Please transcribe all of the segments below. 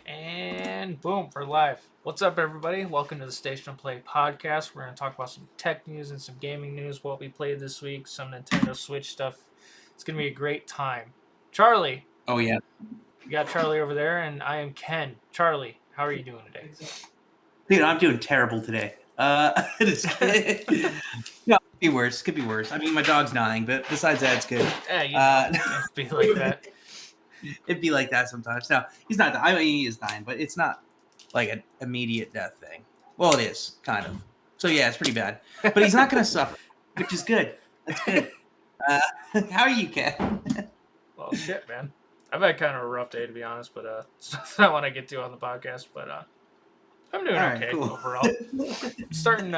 And boom, we're live. What's up, everybody? Welcome to the StationOfPlay Podcast. We're going to talk about some tech news and some gaming news, what we played this week, some Nintendo Switch stuff. It's going to be a great time. Charlie. Oh, yeah. You got Charlie over there, and I am Ken. Charlie, how are you doing today? Dude, I'm doing terrible today. No, could be worse. Could be worse. I mean, my dog's dying, but besides that, it's good. Yeah, it'd be like that. It'd be like that sometimes. No, he's not dying. I mean, he is dying, but it's not like an immediate death thing. Well, it is, kind of. So, yeah, it's pretty bad. But he's not going to suffer, which is good. That's good. How are you, Ken? Well, shit, man. I've had kind of a rough day, to be honest, but it's not what I get to on the podcast, but I'm doing okay overall. Starting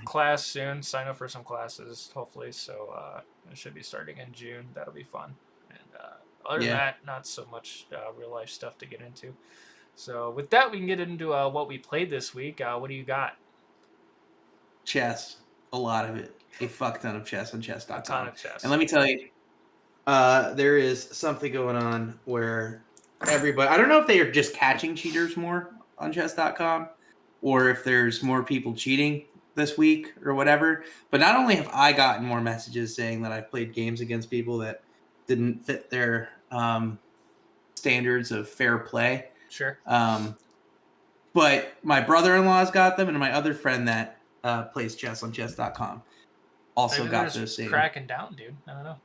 class soon. Sign up for some classes, hopefully. So I should be starting in June. That'll be fun. And other than that, not so much real life stuff to get into. So with that, we can get into what we played this week. What do you got? Chess. A lot of it. A fuck ton of chess on chess.com. A ton of chess. And let me tell you, there is something going on where everybody... I don't know if they are just catching cheaters more on chess.com or if there's more people cheating this week or whatever. But not only have I gotten more messages saying that I've played games against people that didn't fit their standards of fair play. Sure. But my brother-in-law's got them, and my other friend that plays chess on chess.com also got those same. Cracking down, dude. I don't know.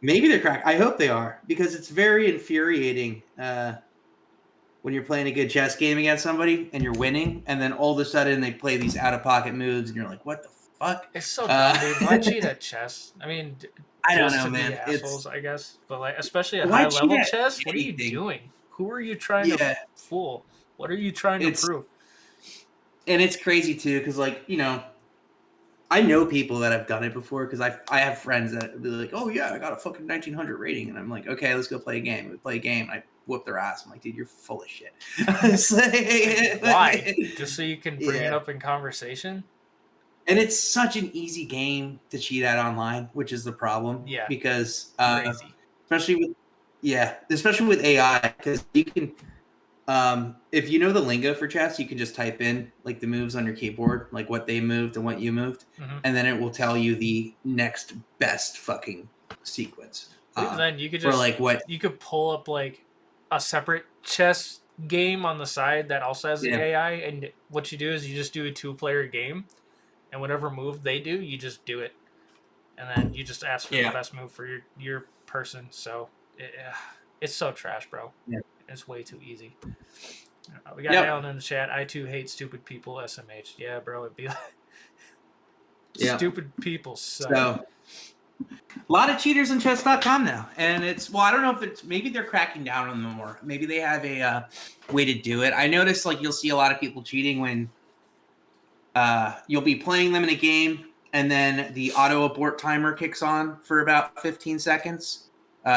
Maybe they're cracked. I hope they are, because it's very infuriating when you're playing a good chess game against somebody and you're winning, and then all of a sudden they play these out-of-pocket moves, and you're like, what the fuck? It's so dumb, dude. Why cheat at chess? I mean, I don't know, man. Assholes, I guess. But like, especially at high-level chess, what are you doing? Who are you trying to fool? What are you trying to prove? And it's crazy, too, because, like, you know, I know people that have done it before, because I have friends that be like, oh, yeah, I got a fucking 1900 rating. And I'm like, okay, let's go play a game. We play a game, and I whoop their ass. I'm like, dude, you're full of shit. Why? Just so you can bring it up in conversation? And it's such an easy game to cheat at online, which is the problem. Yeah. Because especially with AI, because you can if you know the lingo for chess, you can just type in like the moves on your keyboard, like what they moved and what you moved, and then it will tell you the next best fucking sequence. Then you could just you could pull up like a separate chess game on the side that also has the AI, and what you do is you just do a 2-player game, and whatever move they do, you just do it, and then you just ask for the best move for your person. So it's so trash, bro. Yeah. It's way too easy. We got Alan in the chat. I too hate stupid people. SMH. Yeah, bro. It'd be like stupid people suck. So, a lot of cheaters on chess.com now, and I don't know if it's maybe they're cracking down on them more. Maybe they have a way to do it. I noticed like you'll see a lot of people cheating when you'll be playing them in a game, and then the auto abort timer kicks on for about 15 seconds,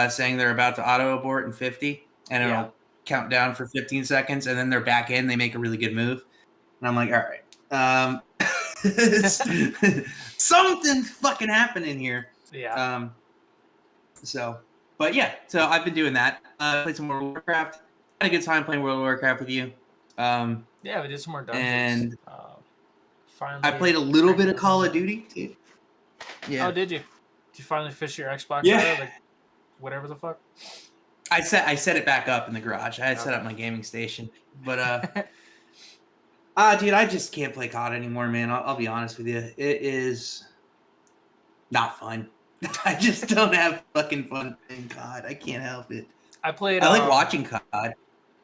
saying they're about to auto abort in 50. And it'll count down for 15 seconds, and then they're back in. They make a really good move. And I'm like, all right. Something fucking happening here. Yeah. So I've been doing that. Played some World of Warcraft. Had a good time playing World of Warcraft with you. We did some more dungeons. And finally, I played a little bit of Call of Duty, too. Yeah. Oh, did you? Did you finally fish your Xbox out? Like, whatever the fuck? I set it back up in the garage. I had set up my gaming station, but dude, I just can't play COD anymore, man. I'll be honest with you, it is not fun. I just don't have fucking fun playing COD. I can't help it. I like watching COD.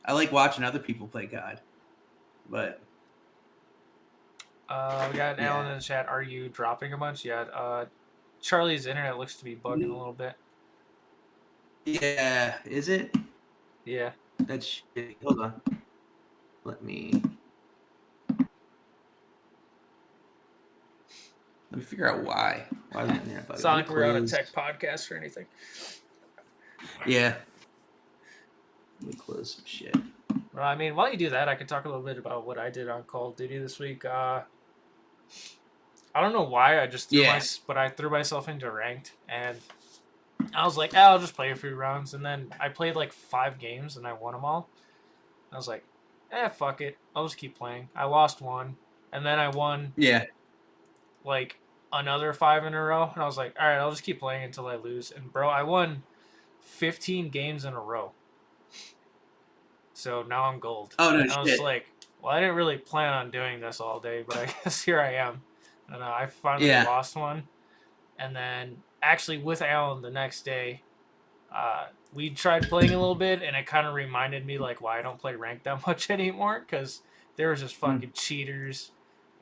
I like watching other people play COD, but we got Alan in the chat. Are you dropping a bunch? Yeah. Charlie's internet looks to be bugging a little bit. Yeah, is it? Yeah. That's shitty. Hold on. Let me figure out why. Why is the internet bugging? It's not like we're on a tech podcast or anything. Yeah. Let me close some shit. Well, I mean, while you do that, I can talk a little bit about what I did on Call of Duty this week. I don't know why I just threw myself into ranked, and I was like, I'll just play a few rounds, and then I played like 5 games and I won them all. I was like, fuck it. I'll just keep playing. I lost one, and then I won like another 5 in a row, and I was like, all right, I'll just keep playing until I lose. And bro, I won 15 games in a row. So now I'm gold. Oh no and I was shit! like, well, I didn't really plan on doing this all day, but I guess here I am. And I finally lost one, and then actually with Alan the next day, we tried playing a little bit, and it kind of reminded me like why I don't play ranked that much anymore, because there was just fucking cheaters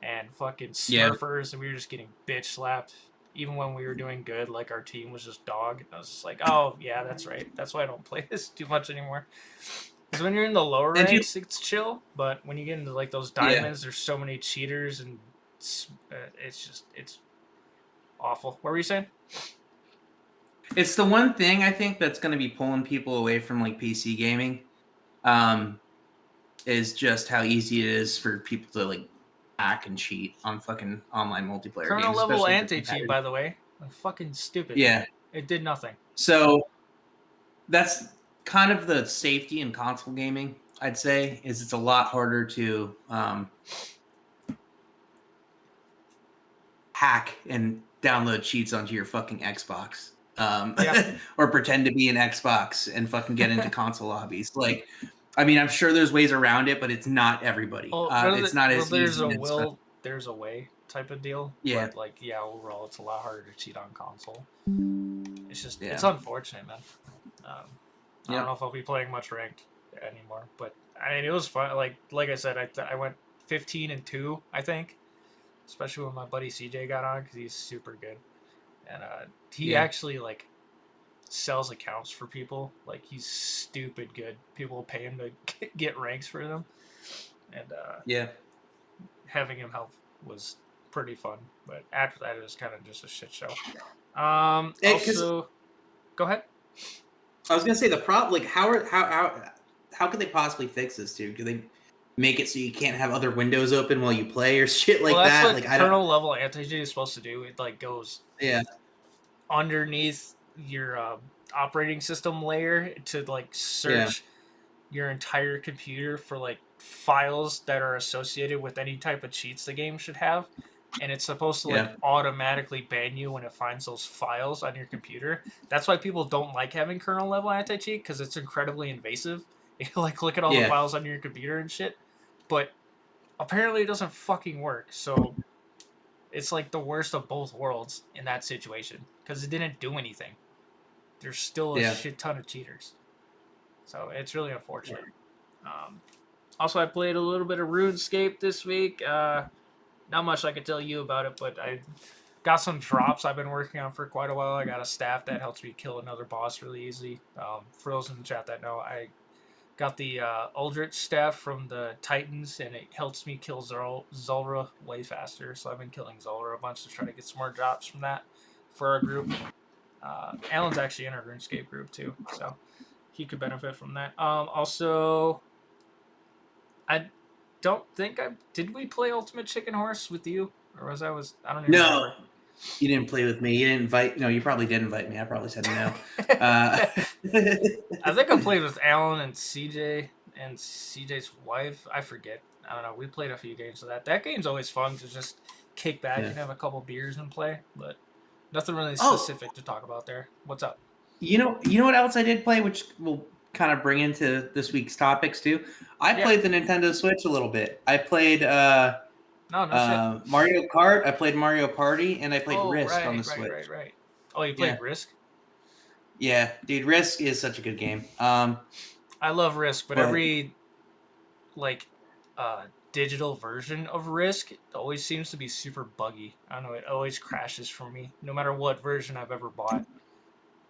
and fucking smurfers, and we were just getting bitch slapped. Even when we were doing good, like our team was just dog. I was just like, oh yeah, that's right. That's why I don't play this too much anymore. Because when you're in the lower ranks, it's chill. But when you get into like those diamonds, there's so many cheaters, and it's awful. What were you saying? It's the one thing I think that's going to be pulling people away from like PC gaming, is just how easy it is for people to like hack and cheat on fucking online multiplayer games. Kernel level anti-cheat, by the way. Fucking stupid. Yeah. It did nothing. So that's kind of the safety in console gaming, I'd say, is it's a lot harder to hack and download cheats onto your fucking Xbox. Or pretend to be an Xbox and fucking get into console lobbies. Like, I mean, I'm sure there's ways around it, but it's not everybody. It's not as easy. There's a way type of deal. Yeah. But like, overall, it's a lot harder to cheat on console. It's just, it's unfortunate, man. I don't know if I'll be playing much ranked anymore, but I mean, it was fun. Like I said, I went 15-2, I think, especially when my buddy CJ got on, because he's super good. And he actually like sells accounts for people. Like, he's stupid good. People pay him to get ranks for them. And having him help was pretty fun. But after that, it was kind of just a shit show. Also, go ahead. I was gonna say the problem. Like, how could they possibly fix this, dude? Could they make it so you can't have other windows open while you play or shit like that? That's what kernel level anti-cheat is supposed to do. It like goes underneath your operating system layer to like search your entire computer for like files that are associated with any type of cheats the game should have, and it's supposed to like automatically ban you when it finds those files on your computer. That's why people don't like having kernel level anti-cheat, because it's incredibly invasive. You like look at all the files on your computer and shit, but apparently it doesn't fucking work. So it's like the worst of both worlds in that situation, because it didn't do anything. There's still a shit ton of cheaters. So it's really unfortunate. Also, I played a little bit of RuneScape this week. Not much I can tell you about it, but I got some drops I've been working on for quite a while. I got a staff that helps me kill another boss really easy. For those in the chat that know, I got the Uldrich staff from the Titans, and it helps me kill Zulrah way faster. So I've been killing Zulrah a bunch to try to get some more drops from that for our group. Alan's actually in our RuneScape group too, so he could benefit from that. Also, I don't think did we play Ultimate Chicken Horse with you, or I don't even remember. You didn't play with me. You didn't invite. No, you probably did invite me. I probably said no. I think I played with Alan and CJ and CJ's wife. I forget. I don't know. We played a few games of that. That game's always fun to just kick back and have a couple beers and play, but nothing really specific to talk about there. What's up? You know what else I did play, which will kind of bring into this week's topics too. I played the Nintendo Switch a little bit. I played Mario Kart. I played Mario Party, and I played Risk on the Switch. Right. Oh, you played Risk? Yeah, dude, Risk is such a good game. I love Risk, but every digital version of Risk always seems to be super buggy. I don't know, it always crashes for me, no matter what version I've ever bought.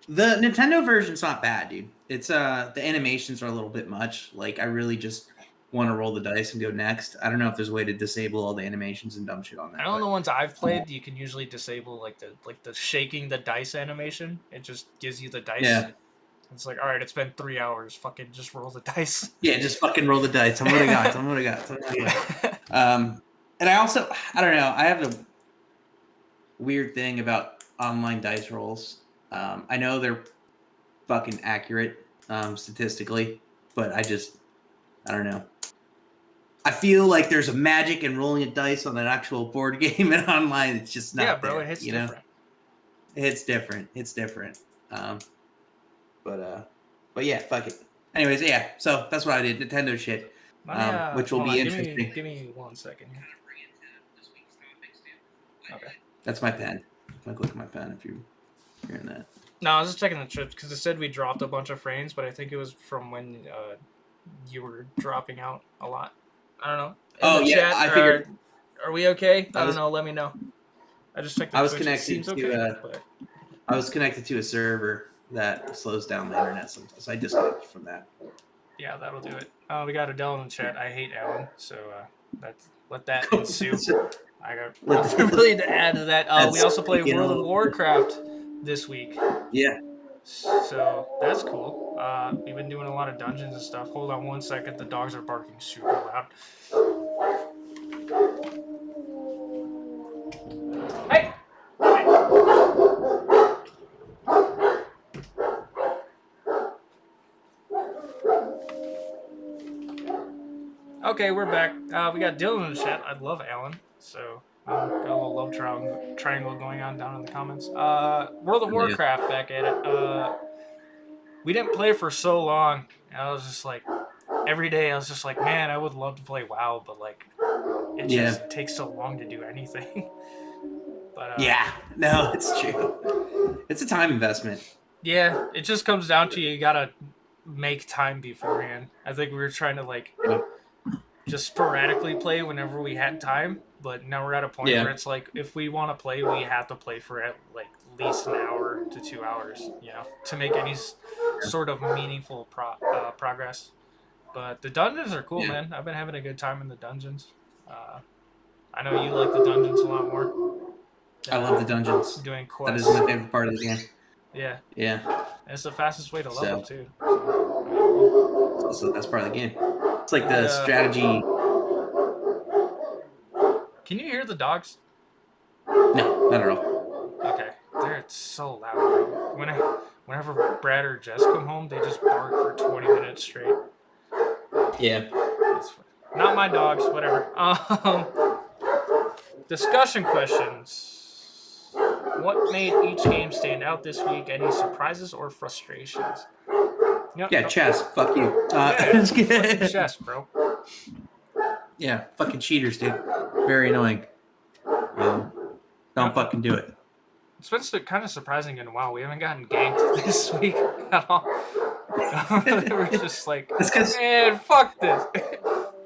The Nintendo version's not bad, dude. It's the animations are a little bit much. Like, I really just want to roll the dice and go next. I don't know if there's a way to disable all the animations and dumb shit on that. I know the ones I've played, you can usually disable like the shaking the dice animation. It just gives you the dice. Yeah. It's like, all right, it's been 3 hours. Fucking just roll the dice. Yeah, just fucking roll the dice. Tell me what I got. And I also, I don't know. I have a weird thing about online dice rolls. I know they're fucking accurate statistically, but I don't know. I feel like there's a magic in rolling a dice on an actual board game, and online it's just not. Yeah, bro, there, it hits different. It's different. It's different. But yeah, fuck it. Anyways, yeah. So that's what I did. Nintendo shit, which will be interesting. Give me 1 second. Okay. That's my pen. I'll click my pen if you're hearing that. No, I was just checking the trips because it said we dropped a bunch of frames, but I think it was from when you were dropping out a lot. I don't know. Chat, I figured. Are we okay? I don't know. Let me know. I just checked. I was connected to. I was connected to a server that slows down the internet sometimes. I disconnected from that. Yeah, that'll do it. We got Adele in the chat. I hate Alan, so let that ensue. I got really to add to that. We also play World of Warcraft this week. Yeah. So that's cool. We've been doing a lot of dungeons and stuff. Hold on 1 second. The dogs are barking super loud. Hey! Okay, we're back. We got Dylan in the chat. I love Alan, so got a little love triangle going on down in the comments. World of Warcraft back at it. We didn't play for so long. I was just like, every day I was just like, man, I would love to play WoW, but like, it just takes so long to do anything. But no, it's true. It's a time investment. Yeah, it just comes down to you gotta make time beforehand. I think we were trying to like just sporadically play whenever we had time, but now we're at a point where it's like if we want to play, we have to play for at least an hour to 2 hours, to make any sort of meaningful progress. But the dungeons are cool, man. I've been having a good time in the dungeons. I know you like the dungeons a lot more. I love the dungeons. Doing quests. That is my favorite part of the game. Yeah. Yeah. And it's the fastest way to level too. So that's part of the game. It's like the strategy. Can you hear the dogs? No, not at all. Okay. They're so loud. Whenever Brad or Jess come home, they just bark for 20 minutes straight. Yeah. Not my dogs, whatever. Discussion questions. What made each game stand out this week? Any surprises or frustrations? Chess. Fuck you. Fucking chess, bro. Yeah, fucking cheaters, dude. Very annoying. Don't fucking do it. It's been kind of surprising in a while. We haven't gotten ganked this week at all. We're just like, man, fuck this.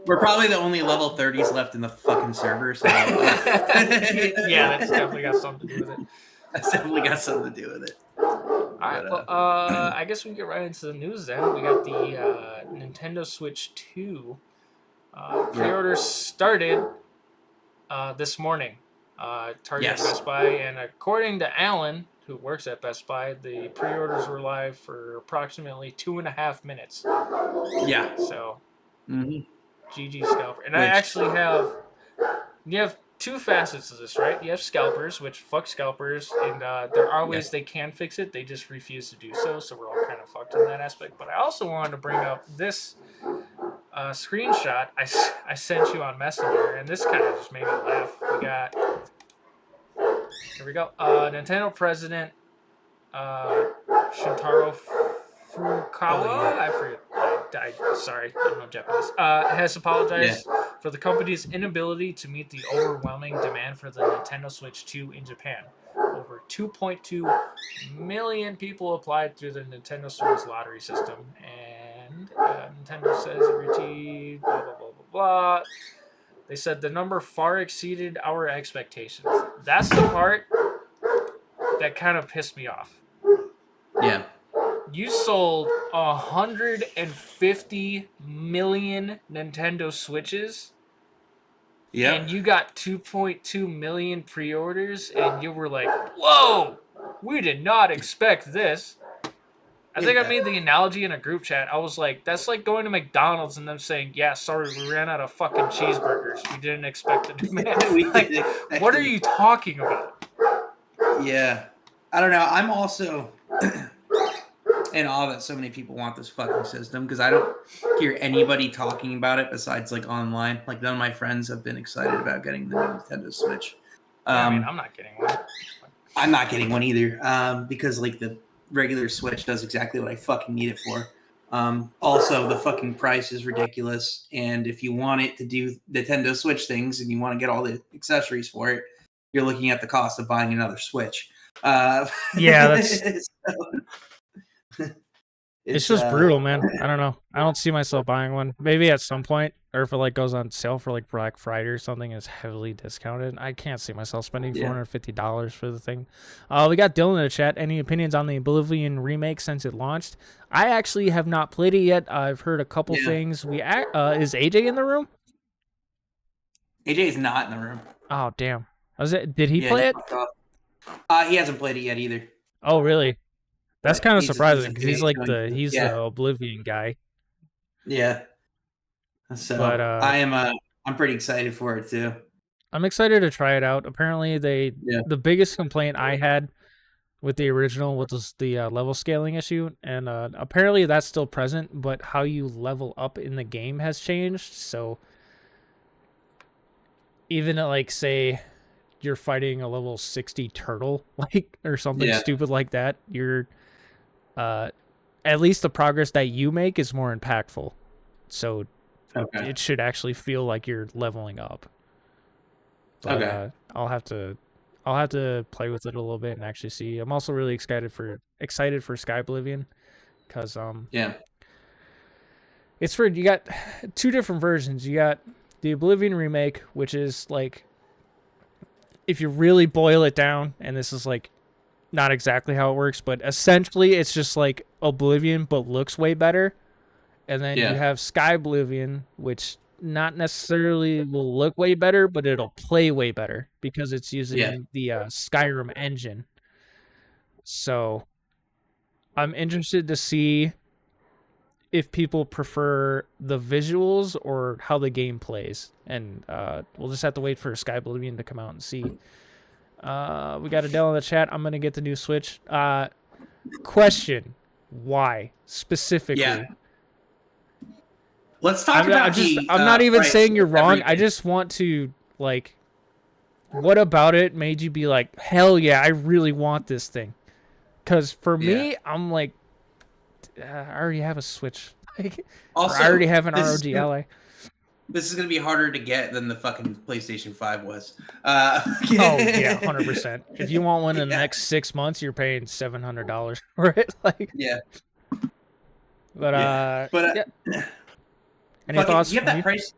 We're probably the only level 30s left in the fucking server. So. Yeah, that's definitely got something to do with it. That's definitely got something to do with it. All right, well, I guess we can get right into the news then. We got the Nintendo Switch 2. Pre-orders started this morning. Target Best Buy, and according to Alan, who works at Best Buy, the pre-orders were live for approximately 2.5 minutes. Yeah. So, GG scalper. And I actually you have two facets to this, right? You have scalpers, which fuck scalpers, and there are ways they can fix it. They just refuse to do so, so we're all kind of fucked in that aspect. But I also wanted to bring up this screenshot I sent you on Messenger, and this kind of just made me laugh. Here we go. Nintendo President Shintaro Furukawa, I forget. Sorry, I don't know Japanese. Has apologized for the company's inability to meet the overwhelming demand for the Nintendo Switch 2 in Japan. Over 2.2 million people applied through the Nintendo Switch lottery system, and Nintendo says it received blah blah blah blah blah. They said the number far exceeded our expectations. That's the part that kind of pissed me off. Yeah. You sold 150 million Nintendo Switches. Yeah. And you got 2.2 million pre-orders, and you were like, whoa, we did not expect this. I think I made the analogy in a group chat. I was like, that's like going to McDonald's and them saying, yeah, sorry, we ran out of fucking cheeseburgers. We didn't expect the demand. What are you talking about? Yeah. I don't know. I'm also... in awe that so many people want this fucking system because I don't hear anybody talking about it besides like online. Like none of my friends have been excited about getting the Nintendo Switch. I mean, I'm not getting one. I'm not getting one either because like the regular Switch does exactly what I fucking need it for. Also, the fucking price is ridiculous, and if you want it to do Nintendo Switch things and you want to get all the accessories for it, you're looking at the cost of buying another Switch. Yeah, that's it's just brutal, man. I don't know. I don't see myself buying one. Maybe at some point, or if it like goes on sale for like Black Friday or something, is heavily discounted. I can't see myself spending $450 for the thing. We got Dylan in the chat. Any opinions on the Oblivion remake since it launched? I actually have not played it yet. I've heard a couple things. Is AJ in the room? AJ is not in the room. Oh damn! Did he play it? He hasn't played it yet either. Oh really? That's kind of surprising because he's like the Oblivion guy. Yeah. So but, I'm pretty excited for it too. I'm excited to try it out. Apparently the biggest complaint I had with the original was the level scaling issue, and apparently that's still present, but how you level up in the game has changed. So even at like say you're fighting a level 60 turtle like or something stupid like that, you're at least the progress that you make is more impactful. So it should actually feel like you're leveling up. But, I'll have to play with it a little bit and actually see. I'm also really excited for Sky Oblivion because it's you got two different versions. You got the Oblivion remake, which is like if you really boil it down, and this is like not exactly how it works, but essentially it's just like Oblivion but looks way better. And then you have Sky Oblivion, which not necessarily will look way better, but it'll play way better because it's using the Skyrim engine. So I'm interested to see if people prefer the visuals or how the game plays. And we'll just have to wait for Sky Oblivion to come out and see. We got Adele in the chat. I'm going to get the new Switch. Question. Why? Specifically? Yeah. Let's talk about I'm not even saying you're wrong. Everything. I just want to, like, what about it made you be like, hell yeah, I really want this thing? Because for me, I'm like, I already have a Switch. Also, I already have an ROG Ally. This is going to be harder to get than the fucking PlayStation 5 was. Oh, yeah, 100%. If you want one in the next 6 months, you're paying $700 for it. Like, But, Any thoughts? You have that price?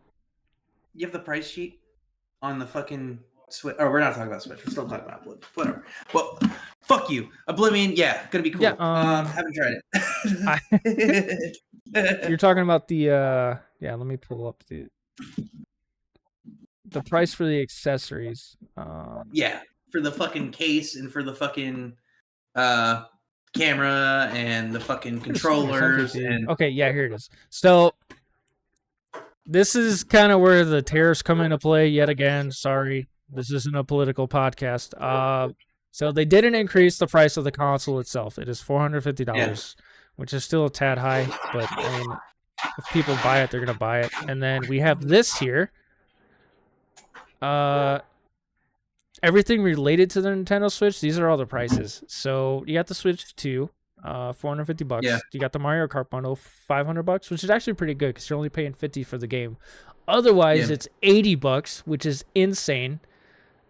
You have the price sheet on the fucking Switch? Oh, we're not talking about Switch. We're still talking about Oblivion. Whatever. Well, fuck you. Oblivion, gonna be cool. Haven't tried it. You're talking about the let me pull up the price for the accessories. For the fucking case and for the fucking camera and the fucking controllers and here it is. So this is kind of where the tariffs come into play yet again. Sorry, this isn't a political podcast. So they didn't increase the price of the console itself. It is $450, which is still a tad high, but I mean, if people buy it, they're gonna buy it. And then we have this here. Everything related to the Nintendo Switch, these are all the prices. So you got the Switch 2, $450. Yeah. You got the Mario Kart bundle, $500, which is actually pretty good because you're only paying $50 for the game. Otherwise, it's $80, which is insane.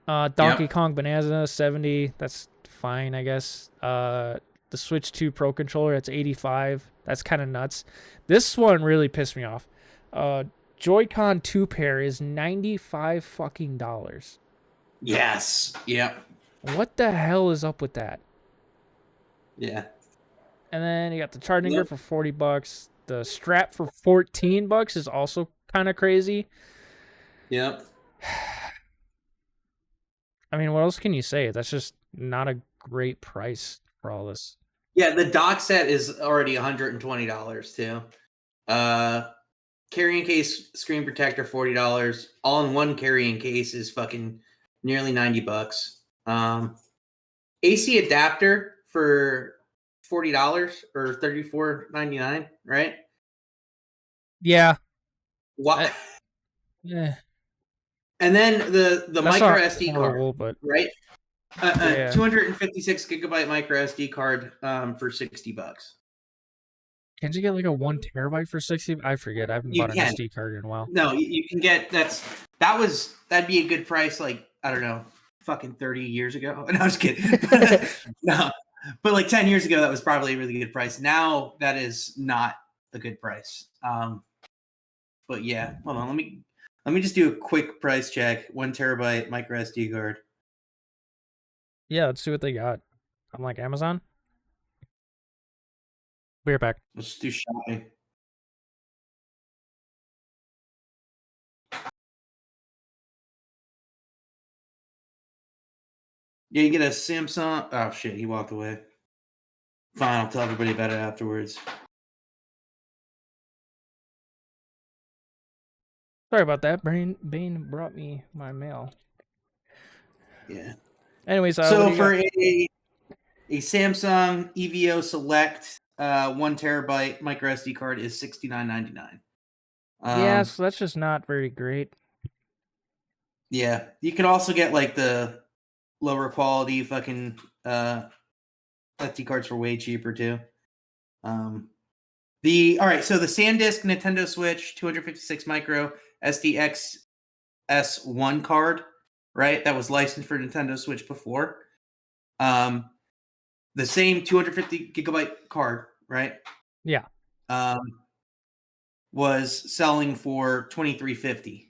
Donkey Kong Bonanza, $70. That's fine, I guess. The Switch 2 Pro controller, that's $85. That's kind of nuts. This one really pissed me off. Joy-Con 2 pair is $95 fucking dollars. Yes. Yep. What the hell is up with that? Yeah. And then you got the charging grip for $40. The strap for $14 is also kind of crazy. Yep. I mean, what else can you say? That's just not a great price for all this. Yeah, the dock set is already $120 too. Carrying case, screen protector, $40. All-in-one carrying case is fucking nearly $90. AC adapter for $40 or $34.99, right? Yeah. What? Yeah. And then the micro SD horrible, card, but right? yeah. 256 gigabyte micro SD card for $60. Can't you get like a 1 terabyte for 60? I forget. I haven't bought an SD card in a while. No, you can get that'd be a good price. Like, I don't know, fucking 30 years ago. No, I was kidding. No, but like 10 years ago, that was probably a really good price. Now that is not a good price. But yeah, hold on. Let me just do a quick price check. 1 terabyte micro SD card. Yeah, let's see what they got. I'm like Amazon. Be right back. Let's do shopping. Yeah, you get a Samsung. Oh shit, he walked away. Fine, I'll tell everybody about it afterwards. Sorry about that. Bane brought me my mail. Yeah. Anyways, so for a Samsung EVO Select 1 terabyte micro SD card is $69.99. Yeah, so that's just not very great. Yeah, you can also get like the lower quality fucking SD cards for way cheaper too. So the SanDisk Nintendo Switch 256 micro SDX S1 card, right? That was licensed for Nintendo Switch before. The same 250 gigabyte card, right? Yeah. Was selling for $23.50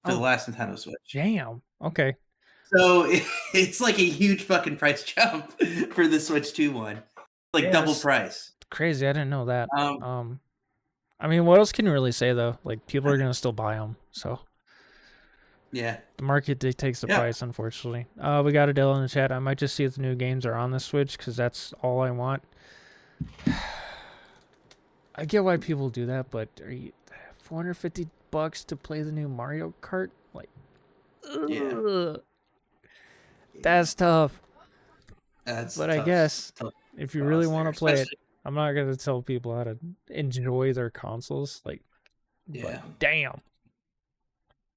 for the last Nintendo Switch. Damn. Okay. So it's like a huge fucking price jump for the Switch 2 one. Like double price. Crazy. I didn't know that. I mean, what else can you really say though? Like people are going to still buy them. So yeah. The market dictates the price, unfortunately. We got Adele in the chat. I might just see if the new games are on the Switch because that's all I want. I get why people do that, but are you $450 to play the new Mario Kart? Like, that's tough. But tough. I guess if you really want to play it, I'm not gonna tell people how to enjoy their consoles. Like, but damn.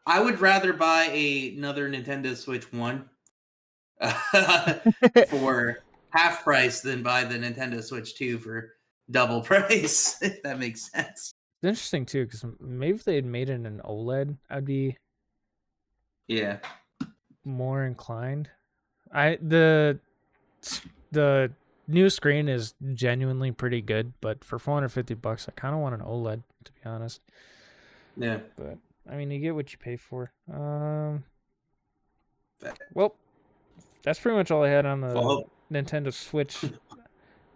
I would rather buy another Nintendo Switch 1 for half price than buy the Nintendo Switch 2 for double price, if that makes sense. It's interesting too, because maybe if they had made it an OLED, I'd be more inclined. The new screen is genuinely pretty good, but for $450, I kind of want an OLED, to be honest. Yeah. But I mean, you get what you pay for. Well, that's pretty much all I had on the Nintendo Switch.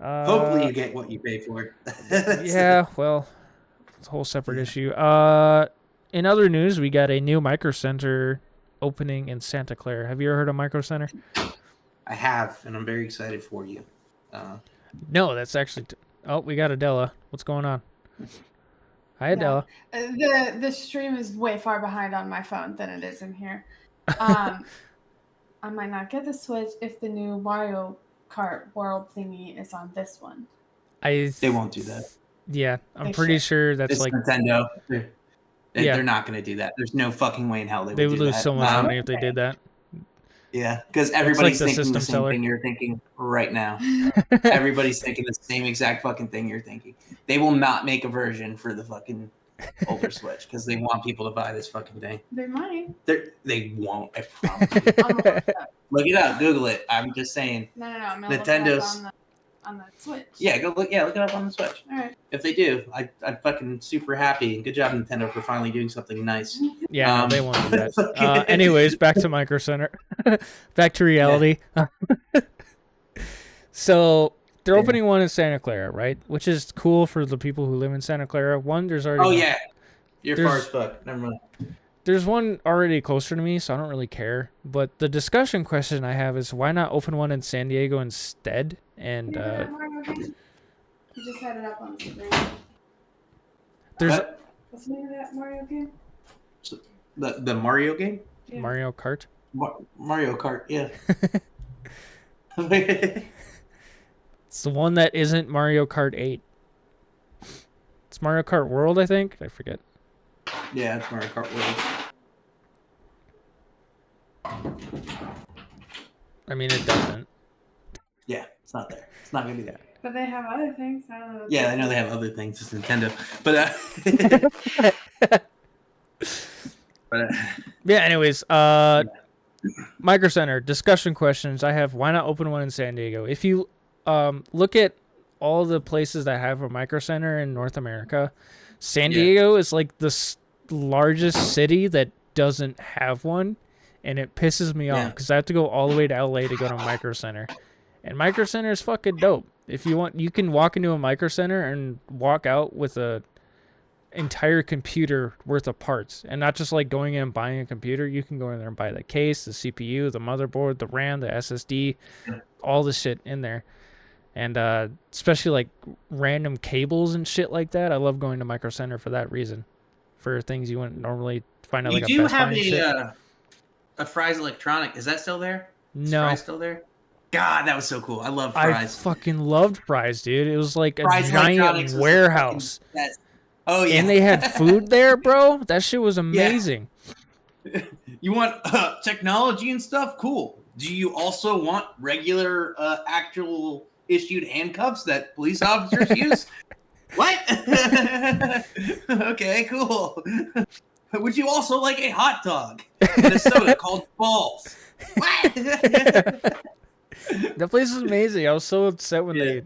Hopefully you get what you pay for. Yeah, well, it's a whole separate issue. In other news, we got a new Micro Center opening in Santa Clara. Have you ever heard of Micro Center? I have, and I'm very excited for you. No, that's actually... we got Adela. What's going on? Hi, Adela. The stream is way far behind on my phone than it is in here. I might not get the Switch if the new Mario Kart World thingy is on this one. They won't do that. Yeah, I'm pretty sure that's like Nintendo. They're not going to do that. There's no fucking way in hell they would lose so much money if they did that. Yeah, because everybody's thinking the same thing you're thinking right now. Everybody's thinking the same exact fucking thing you're thinking. They will not make a version for the fucking older Switch because they want people to buy this fucking thing. They might. They won't. I promise you. Look it up. Google it. I'm just saying. No. I'm gonna Nintendo's look it up on the Switch. Yeah, look it up on the Switch. All right. If they do, I'm fucking super happy. Good job, Nintendo, for finally doing something nice. Yeah, no, they won't do that. Anyways, back to Micro Center. Back to reality. Yeah. So they're opening one in Santa Clara, right? Which is cool for the people who live in Santa Clara. One, there's already... Oh, yeah. You're far as fuck. Never mind. There's one already closer to me, so I don't really care. But the discussion question I have is why not open one in San Diego instead? And you just had it up on the screen. What's the name of that Mario game? The Mario game? Yeah. Mario Kart? Mario Kart, yeah. It's the one that isn't Mario Kart 8. It's Mario Kart World, I think. I forget. Yeah, it's Mario Kart World. I mean, it doesn't. Yeah, it's not there. It's not going to be there. But they have other things. I don't know. Yeah, I know they have other things. It's Nintendo. But, yeah, anyways, Micro Center, discussion questions. I have, why not open one in San Diego? If you look at all the places that have a Micro Center in North America, San Diego is like the largest city that doesn't have one, and it pisses me off because I have to go all the way to LA to go to a Micro Center. And Micro Center is fucking dope. If you want, you can walk into a Micro Center and walk out with a entire computer worth of parts, and not just like going in and buying a computer. You can go in there and buy the case, the CPU, the motherboard, the RAM, the SSD, all the shit in there. And especially like random cables and shit like that. I love going to Micro Center for that reason. For things you wouldn't normally find out. You like do a Best have Buy a Fry's Electronic. Is that still there? Is No. Fry's still there? God, that was so cool. I love Fry's. I fucking loved Fry's, dude. It was like a Fry's giant warehouse. Oh yeah, And they had food there, bro. That shit was amazing. You want technology and stuff? Cool. Do you also want regular, actual issued handcuffs that police officers use? What? Okay, cool. Would you also like a hot dog and a soda called Balls? What? That place was amazing. I was so upset when they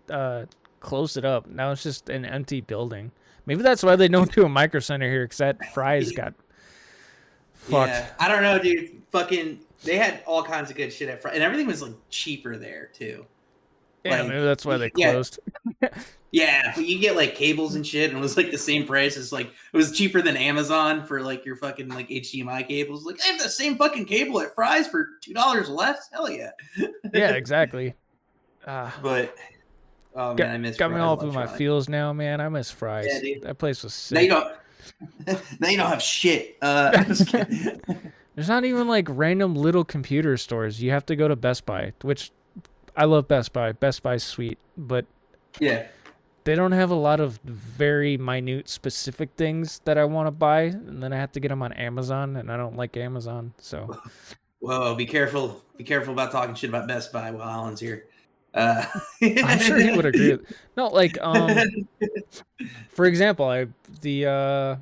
closed it up. Now it's just an empty building. Maybe that's why they don't do a Micro Center here, because that Fry's got fucked. Yeah, I don't know, dude. Fucking, they had all kinds of good shit at Fry's, and everything was like cheaper there too. Yeah, maybe that's why they closed. Yeah, but you get like cables and shit, and it was like the same price as like, it was cheaper than Amazon for like your fucking like HDMI cables. Like, I have the same fucking cable at Fry's for $2 less. Hell yeah. Yeah, exactly. But oh man, I miss got me Fry's all up in my Electronic. feels now, man. I miss Fry's. Yeah, dude. That place was sick. Now you don't have shit. I'm just kidding. There's not even like random little computer stores. You have to go to Best Buy, which I love Best Buy. Best Buy's sweet, but Yeah. they don't have a lot of very minute specific things that I want to buy, and then I have to get them on Amazon, and I don't like Amazon, so. Whoa, be careful. Be careful about talking shit about Best Buy while Alan's here. I'm sure he would agree with. No, like for example, the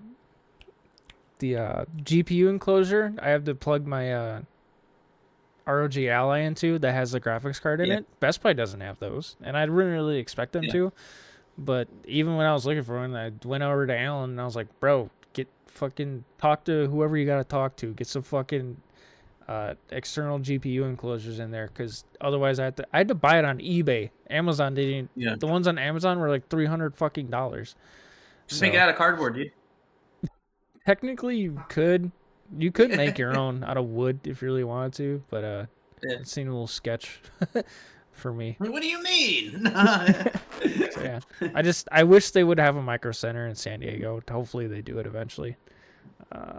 GPU enclosure I have to plug my ROG Ally into that has a graphics card in it. Best Buy doesn't have those, and I didn't really expect them to. But even when I was looking for one, I went over to Alan and I was like, "Bro, talk to whoever you gotta talk to. Get some fucking external GPU enclosures in there, because otherwise I had to buy it on eBay. Amazon didn't. Yeah. The ones on Amazon were like $300 fucking. Just make it out of cardboard, dude. Technically, you could make your own out of wood if you really wanted to, but it seemed a little sketch for me. What do you mean? So, yeah, I wish they would have a Micro Center in San Diego. Hopefully, they do it eventually.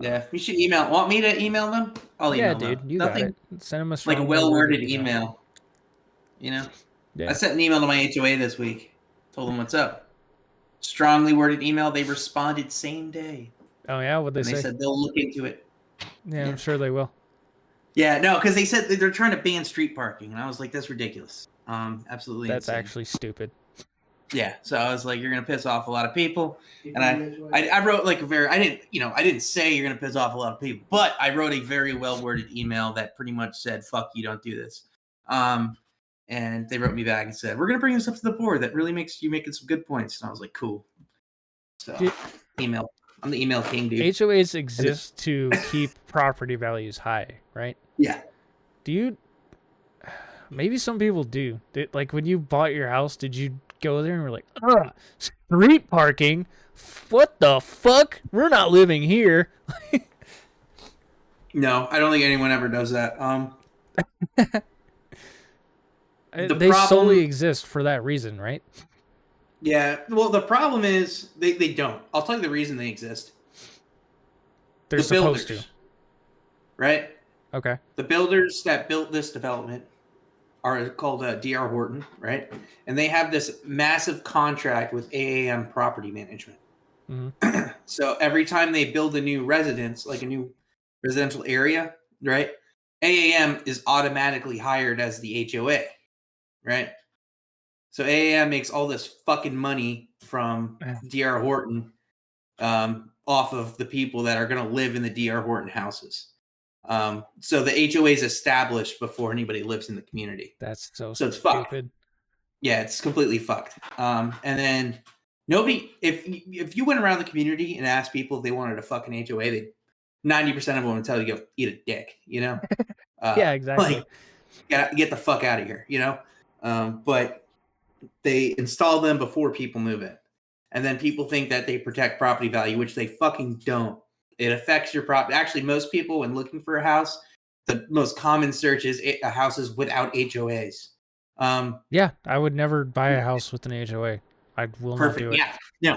Yeah, you should email. Want me to email them? I'll email them. Yeah, dude, you got it. Send them like a well-worded email. You know, I sent an email to my HOA this week. Told them what's up. Strongly worded email. They responded same day. Oh yeah, what'd they say? They said they'll look into it. Yeah, I'm sure they will. Yeah, no, because they said they're trying to ban street parking, and I was like, that's ridiculous. Absolutely. That's insane. Actually stupid. Yeah, so I was like, you're gonna piss off a lot of people, and I wrote like I didn't say you're gonna piss off a lot of people, but I wrote a very well worded email that pretty much said, "Fuck you, don't do this." And they wrote me back and said, "We're gonna bring this up to the board. That really makes you making some good points." And I was like, "Cool." So email. I'm the email king, dude. HOAs exist to keep property values high, right? Yeah. Do you? Maybe some people do. Like when you bought your house, did you go there and were like, "Ugh, street parking? What the fuck? We're not living here." No, I don't think anyone ever does that. They solely exist for that reason, right? Yeah. Well, the problem is they don't. I'll tell you the reason they exist. They're supposed to. Right? Okay. The builders that built this development are called D.R. Horton, right? And they have this massive contract with AAM Property Management. Mm-hmm. So every time they build a new residence, like a new residential area, right? AAM is automatically hired as the HOA, right? So AAM makes all this fucking money from D.R. Horton off of the people that are going to live in the D.R. Horton houses. So the HOA is established before anybody lives in the community. That's so it's stupid. Fucked. Yeah, it's completely fucked. And then nobody, if you went around the community and asked people if they wanted a fucking HOA, 90% of them would tell you go eat a dick, you know? Yeah, exactly. Like, get the fuck out of here, you know? But they install them before people move in. And then people think that they protect property value, which they fucking don't. It affects your property. Actually, most people, when looking for a house, the most common search is houses without HOAs. Yeah, I would never buy a house with an HOA. I will not do it. Yeah, no.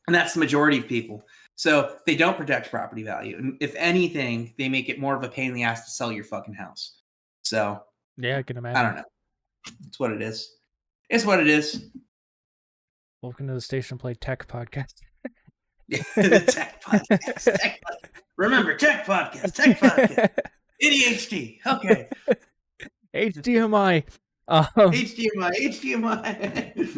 And that's the majority of people. So they don't protect property value. And if anything, they make it more of a pain in the ass to sell your fucking house. So yeah, I can imagine. I don't know. It's what it is. It's what it is. Welcome to the StationOfPlay Tech Podcast. The Tech Podcast. Remember, Tech Podcast. ADHD. Okay. HDMI. HDMI.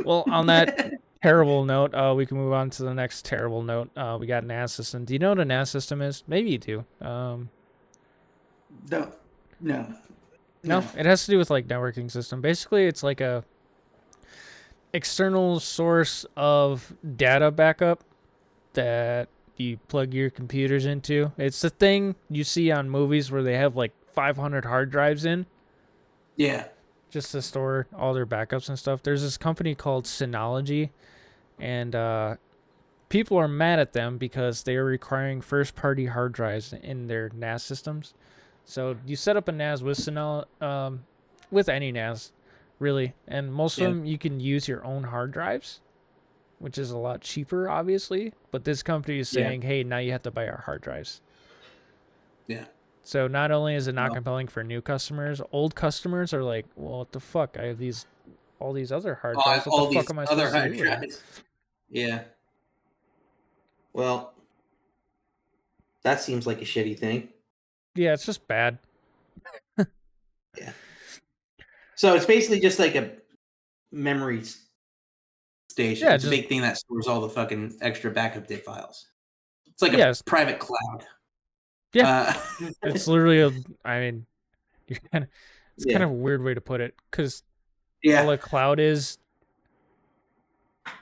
Well, on that terrible note, we can move on to the next terrible note. We got a NAS system. Do you know what a NAS system is? Maybe you do. No, it has to do with like networking system. Basically, it's like a external source of data backup that you plug your computers into. It's the thing you see on movies where they have like 500 hard drives in. Yeah. Just to store all their backups and stuff. There's this company called Synology, and people are mad at them because they are requiring first-party hard drives in their NAS systems. So you set up a NAS with Synology, with any NAS, really, and most of them you can use your own hard drives, which is a lot cheaper, obviously. But this company is saying, hey, now you have to buy our hard drives. Yeah. So not only is it not compelling for new customers, old customers are like, well, what the fuck? I have all these other hard drives. What the fuck am I supposed to do with them? Yeah. Well, that seems like a shitty thing. Yeah, it's just bad. Yeah. So it's basically just like a memory station. Yeah, it's a big thing that stores all the fucking extra backup dick files. It's like a private cloud. Yeah, it's literally it's kind of a weird way to put it, because all a cloud is,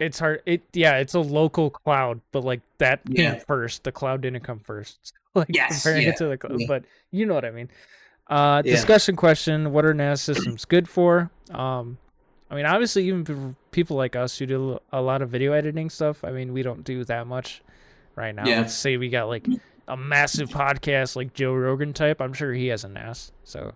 it's hard. It's a local cloud, but like that came first. The cloud didn't come first. Like comparing it to the cloud, but you know what I mean. Discussion question: what are NAS systems good for? I mean, obviously, even for people like us who do a lot of video editing stuff, I mean, we don't do that much right now. Let's say we got like a massive podcast like Joe Rogan type. I'm sure he has a NAS. So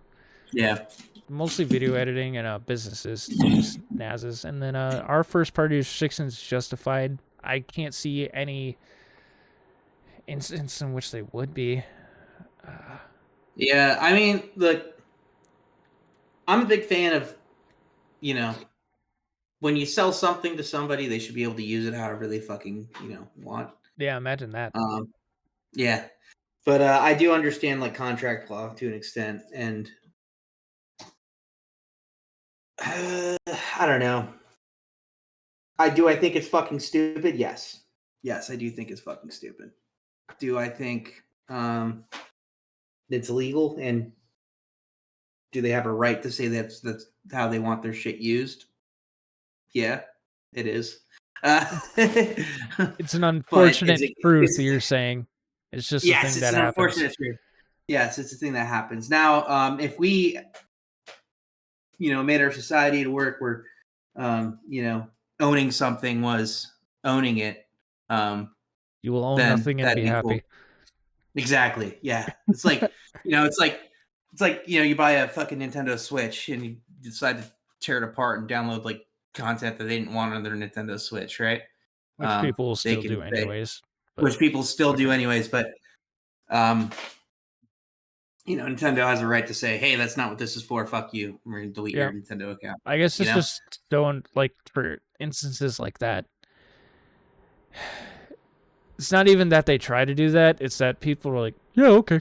mostly video editing and businesses use NASs. And then our first party restrictions is justified. I can't see any instance in which they would be. Yeah, I mean, look, I'm a big fan of, when you sell something to somebody, they should be able to use it however they fucking, want. Yeah, imagine that. Yeah, but I do understand like contract law to an extent, and I don't know. I think it's fucking stupid? Yes, I do think it's fucking stupid. Do I think it's illegal, and do they have a right to say that's how they want their shit used? Yeah, it is. It's an unfortunate truth you're saying. It's just a thing that happens. Unfortunate truth. Yes, it's a thing that happens. Now, if we, made our society to work where, owning something was owning it, you will own nothing and be happy. Exactly. Yeah. It's like, it's like you buy a fucking Nintendo Switch and you decide to tear it apart and download like content that they didn't want on their Nintendo Switch, right? Which people will still do anyways. Which people still do anyways, but Nintendo has a right to say, hey, that's not what this is for. Fuck you. We're going to delete your Nintendo account. I guess it's just don't, like, for instances like that. It's not even that they try to do that. It's that people are like, yeah, okay.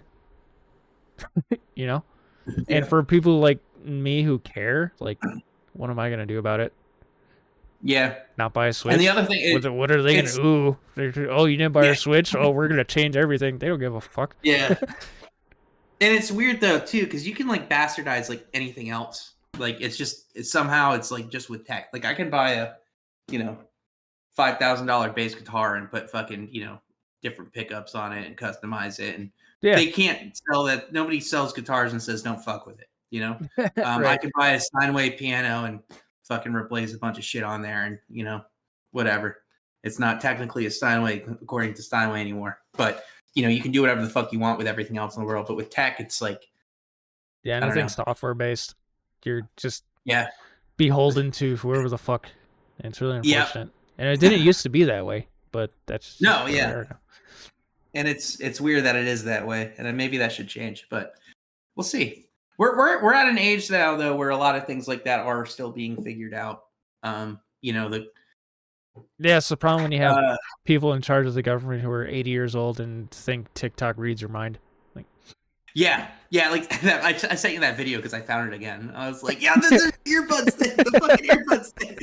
And for people like me who care, like, what am I going to do about it? Yeah. Not buy a Switch? And the other thing is... What are they going to... Oh, you didn't buy a Switch? Oh, we're going to change everything. They don't give a fuck. Yeah. And it's weird, though, too, because you can, like, bastardize, like, anything else. Like, somehow it's, like, just with tech. Like, I can buy a, $5,000 bass guitar and put fucking, different pickups on it and customize it. And they can't sell that. Nobody sells guitars and says, don't fuck with it, Right. I can buy a Steinway piano and fucking replace a bunch of shit on there and, whatever. It's not technically a Steinway according to Steinway anymore. But, you can do whatever the fuck you want with everything else in the world. But with tech, it's like... Yeah, anything software-based. You're just beholden to whoever the fuck. And it's really unfortunate. And it didn't used to be that way, but that's... And it's weird that it is that way. And then maybe that should change, but we'll see. We're at an age now, though, where a lot of things like that are still being figured out. It's the problem when you have people in charge of the government who are 80 years old and think TikTok reads your mind. Like, like that. I sent you that video because I found it again. I was like, this is earbuds thing, the fucking earbuds thing.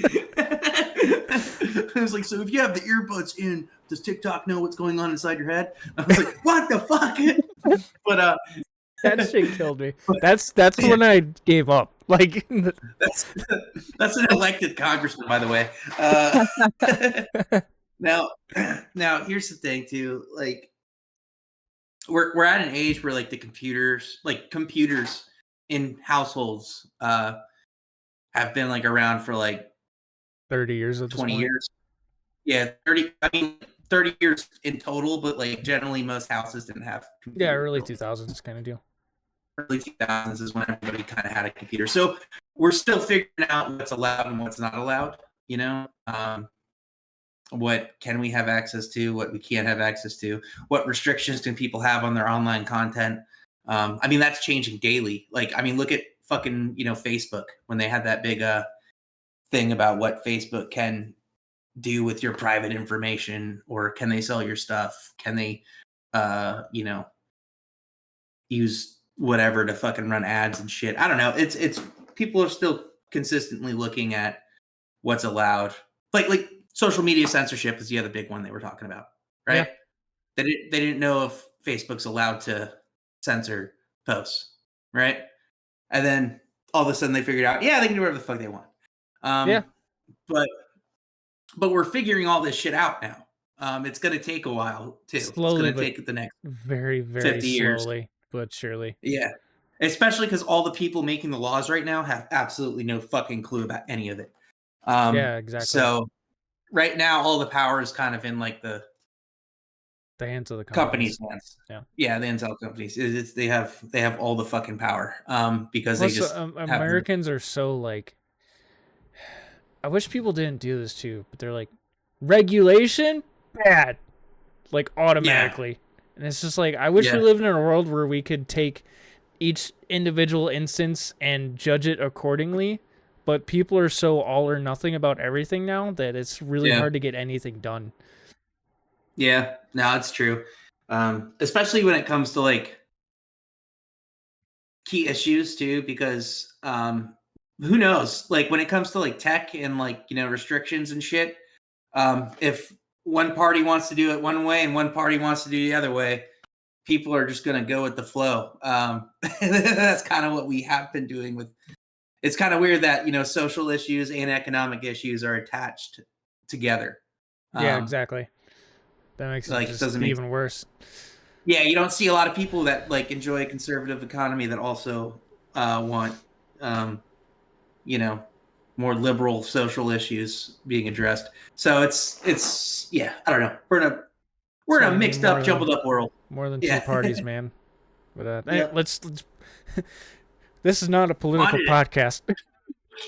I was like, so if you have the earbuds in, does TikTok know what's going on inside your head? I was like, what the fuck? But that shit killed me. That's when I gave up. Like that's an elected congressman, by the way. Now here's the thing too. Like we're at an age where like the computers in households have been like around for like 30 years, 20 years. Yeah, 30. I mean, 30 years in total, but like generally most houses didn't have computers. Yeah, early 2000s kind of deal. Early 2000s is when everybody kind of had a computer. So we're still figuring out what's allowed and what's not allowed, what can we have access to, what we can't have access to, what restrictions can people have on their online content. I mean, that's changing daily. Like, I mean, look at fucking, Facebook when they had that big thing about what Facebook can do with your private information, or can they sell your stuff? Can they, use whatever to fucking run ads and shit? I don't know. It's people are still consistently looking at what's allowed. Like social media censorship is the other big one they were talking about, right? Yeah. They didn't know if Facebook's allowed to censor posts, right? And then all of a sudden they figured out, they can do whatever the fuck they want. But we're figuring all this shit out now. It's going to take a while too. Slowly, it's going to take the next very, very 50 years. Slowly, but surely. Yeah. Especially because all the people making the laws right now have absolutely no fucking clue about any of it. Yeah, exactly. So right now, all the power is kind of in like the hands of the companies' hands. Yeah, the intel companies. They have all the fucking power. Because they just Americans are so like. I wish people didn't do this too, but they're like, regulation bad, like automatically, and it's just like I wish we lived in a world where we could take each individual instance and judge it accordingly. But people are so all or nothing about everything now that it's really hard to get anything done. Yeah, no, it's true. Especially when it comes to like key issues too, because who knows? Like when it comes to like tech and like, restrictions and shit, if one party wants to do it one way and one party wants to do the other way, people are just going to go with the flow. That's kind of what we have been doing with. It's kind of weird that, social issues and economic issues are attached together. Yeah, exactly. That makes it just even worse. Yeah, you don't see a lot of people that like enjoy a conservative economy that also want, more liberal social issues being addressed. So it's I don't know. We're in a mixed up, jumbled up world. More than two parties, man. But let's this is not a political podcast.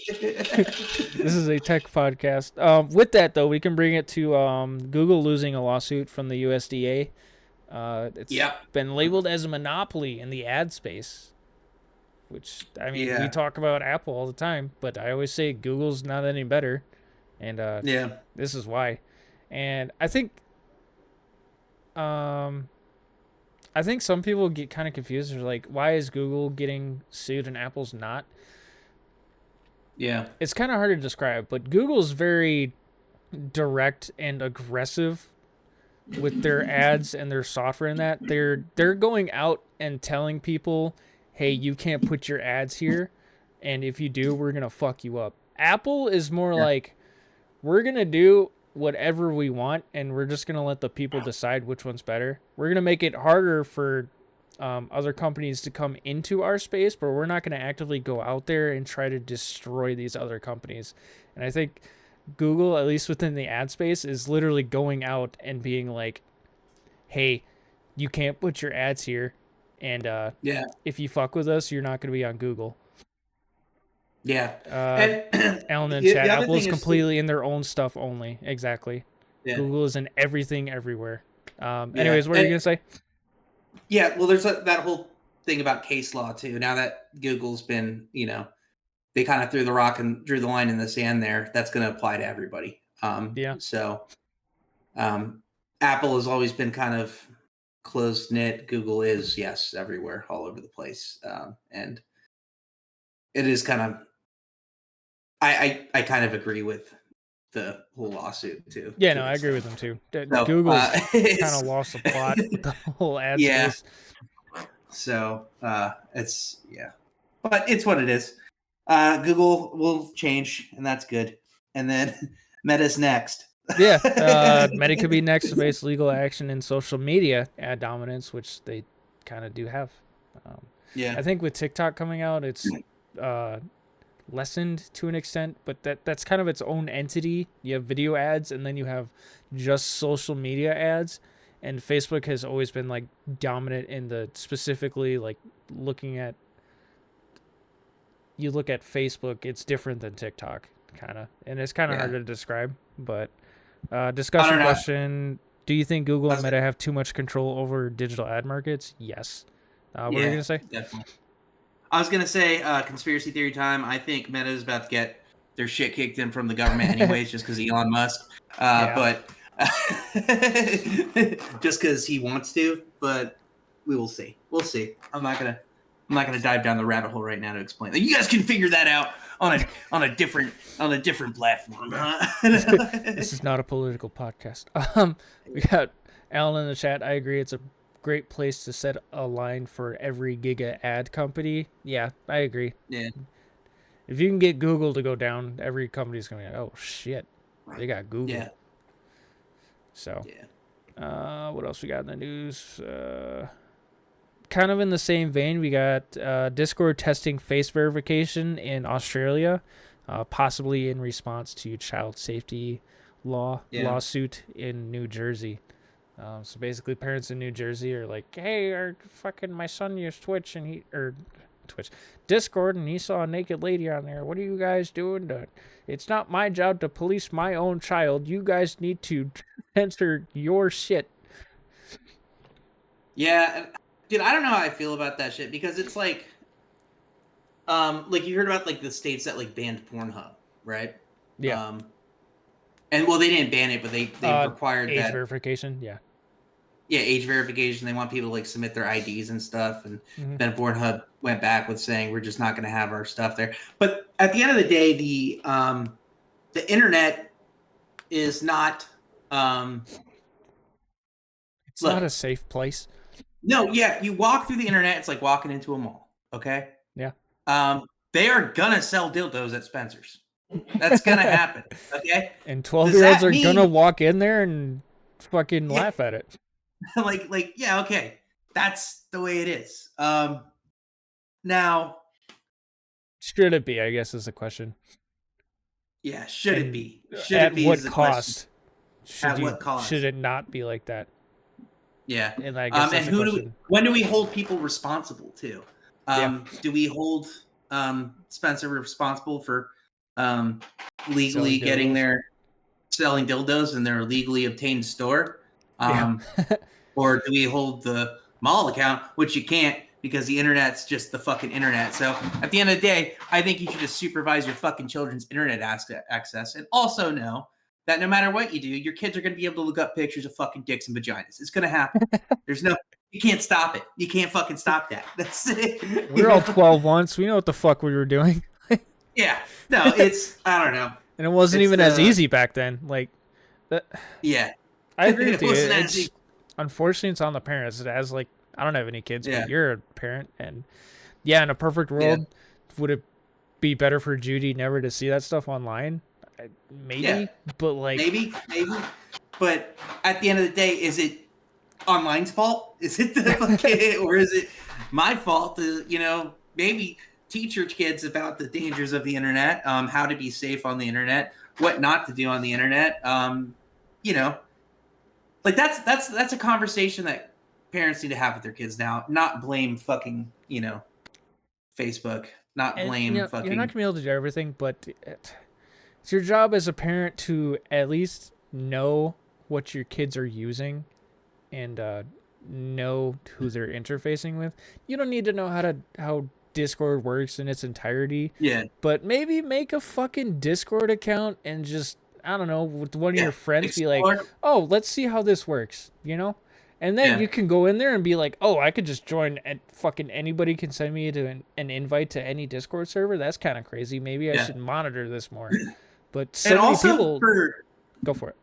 This is a tech podcast. With that, though, we can bring it to Google losing a lawsuit from the USDA It's been labeled as a monopoly in the ad space, which, I mean, we talk about Apple all the time, but I always say Google's not any better, and this is why. And I think some people get kind of confused. They're like, why is Google getting sued and Apple's not? Yeah. It's kind of hard to describe, but Google's very direct and aggressive with their ads and their software and that. They're going out and telling people, hey, you can't put your ads here, and if you do, we're going to fuck you up. Apple is more like, we're going to do whatever we want, and we're just going to let the people decide which one's better. We're going to make it harder for other companies to come into our space, but we're not going to actively go out there and try to destroy these other companies. And I think Google, at least within the ad space, is literally going out and being like, hey, you can't put your ads here, and if you fuck with us, you're not going to be on Google. Yeah. Alan in chat, Apple is completely in their own stuff only. Exactly. Yeah. Google is in everything everywhere. Anyways, what are you going to say? Yeah, well, there's that whole thing about case law, too. Now that Google's been, they kind of threw the rock and drew the line in the sand there, that's going to apply to everybody. So Apple has always been kind of close-knit. Google is, yes, everywhere, all over the place. And it is kind of, I kind of agree with the whole lawsuit too. Yeah, no, I agree with them too. Google's kind of lost the plot with the whole ad space. So it's but it's what it is. Google will change, and that's good. And then Meta's next. Meta could be next to face legal action in social media ad dominance, which they kind of do have. I think with TikTok coming out, it's lessened to an extent, but that's kind of its own entity. You have video ads, and then you have just social media ads, and Facebook has always been like dominant in the specifically like looking at. You look at Facebook, it's different than TikTok, kind of, and it's kind of hard to describe. But discussion question: do you think Google and Meta have too much control over digital ad markets? Yes. What are you gonna say? Definitely. I was gonna say conspiracy theory time. I think Meta is about to get their shit kicked in from the government anyways, just because Elon Musk. But just because he wants to. But we will see. We'll see. I'm not gonna dive down the rabbit hole right now to explain that. You guys can figure that out on a different platform. This is not a political podcast. We got Alan in the chat. I agree. It's a great place to set a line for every giga ad company. Yeah, I agree. Yeah. If you can get Google to go down, every company's going to be like, oh shit, they got Google. Yeah. So, what else we got in the news? Kind of in the same vein, we got Discord testing face verification in Australia, possibly in response to child safety lawsuit in New Jersey. So basically, parents in New Jersey are like, "Hey, my son used Discord, and he saw a naked lady on there. What are you guys doing? It's not my job to police my own child. You guys need to censor your shit." Yeah, dude, I don't know how I feel about that shit because it's like you heard about like the states that like banned Pornhub, right? Yeah. And well, they didn't ban it, but they required age verification. Yeah. Yeah, age verification. They want people to like submit their IDs and stuff, and then Pornhub went back with saying we're just not going to have our stuff there. But at the end of the day, the internet is not. It's not a safe place. No, yeah, you walk through the internet. It's like walking into a mall. Okay. Yeah. They are gonna sell dildos at Spencer's. That's gonna happen. Okay. And 12-year-olds are gonna walk in there and fucking laugh at it. like, yeah, okay. That's the way it is. Now, should it be? I guess is the question. Yeah, should it be? Should at it be? What cost? What cost? Should it not be like that? Yeah. And I guess and when do we hold people responsible too? Do we hold Spencer responsible for legally getting selling dildos in their legally obtained store? Or do we hold the mall account, which you can't because the internet's just the fucking internet. So at the end of the day, I think you should just supervise your fucking children's internet access, and also know that no matter what you do, your kids are going to be able to look up pictures of fucking dicks and vaginas. It's going to happen. You can't stop it. You can't fucking stop that. That's it. We're all 12 once. We know what the fuck we were doing. Yeah. No, I don't know. And it wasn't even as easy back then. Like, yeah. I agree with you. Unfortunately, it's on the parents. It has, like, I don't have any kids, but you're a parent. And yeah, in a perfect world, would it be better for Judy never to see that stuff online? Maybe, but like maybe. But at the end of the day, is it online's fault? Is it the fucking, or is it my fault to maybe teach your kids about the dangers of the internet, how to be safe on the internet, what not to do on the internet, like that's a conversation that parents need to have with their kids now. Not blame fucking Facebook. Not blame fucking. You're not gonna be able to do everything, but it's your job as a parent to at least know what your kids are using and know who they're interfacing with. You don't need to know how Discord works in its entirety. Yeah. But maybe make a fucking Discord account and just, I don't know, with one of your friends, be like, oh, let's see how this works, And then you can go in there and be like, oh, I could just join, and fucking anybody can send me to an invite to any Discord server. That's kind of crazy. Maybe I should monitor this more. But so many people go for it.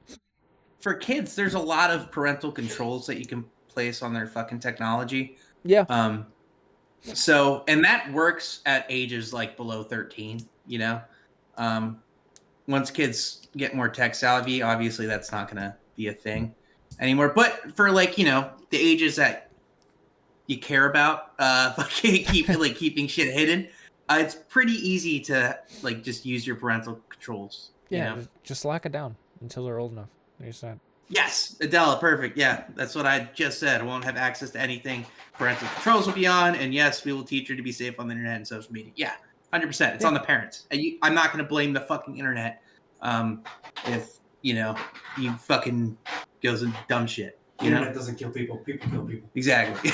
For kids, there's a lot of parental controls that you can place on their fucking technology. Yeah. So, and that works at ages like below 13, once kids get more tech savvy, obviously that's not going to be a thing anymore. But for the ages that you care about, keeping shit hidden, it's pretty easy to just use your parental controls. Yeah. Just lock it down until they're old enough. Yes, Adela, perfect. Yeah, that's what I just said. I won't have access to anything. Parental controls will be on, and yes, we will teach her to be safe on the internet and social media. Yeah, 100%. It's on the parents. I'm not going to blame the fucking internet if you fucking goes into dumb shit. Internet doesn't kill people. People kill people. Exactly.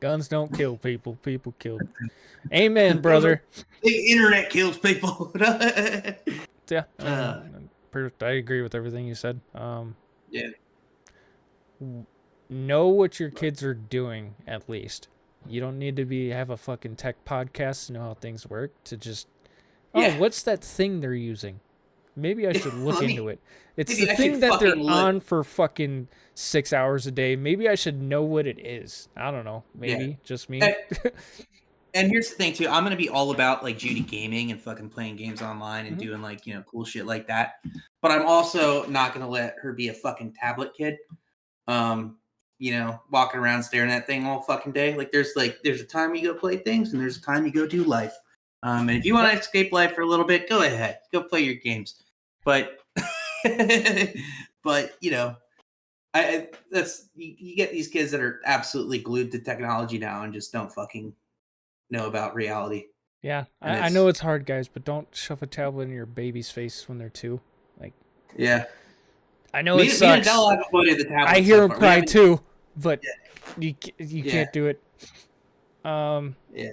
Guns don't kill people. People kill. Amen, brother. The internet kills people. Yeah. I agree with everything you said. Yeah. Know what your kids are doing, at least. You don't need to have a fucking tech podcast to know how things work. To just, what's that thing they're using? Maybe I should look into it. It's the thing that they're on for fucking 6 hours a day. Maybe I should know what it is. I don't know. Maybe just me. And here's the thing too. I'm gonna be all about Judy gaming and fucking playing games online and doing cool shit like that. But I'm also not gonna let her be a fucking tablet kid. Walking around staring at that thing all fucking day. There's a time you go play things and there's a time you go do life. And if you want to escape life for a little bit, go ahead. Go play your games. But you get these kids that are absolutely glued to technology now and just don't fucking know about reality. Yeah, I know it's hard, guys, but don't shove a tablet in your baby's face when they're 2. Yeah, I know it sucks. I hear them cry too, but you can't do it. Yeah.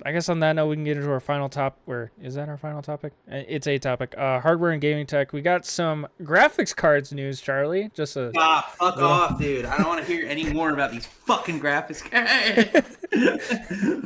I guess on that note, we can get into our final topic. Is that our final topic? It's a topic. Hardware and gaming tech. We got some graphics cards news, Charlie. Fuck off, dude. I don't want to hear any more about these fucking graphics cards.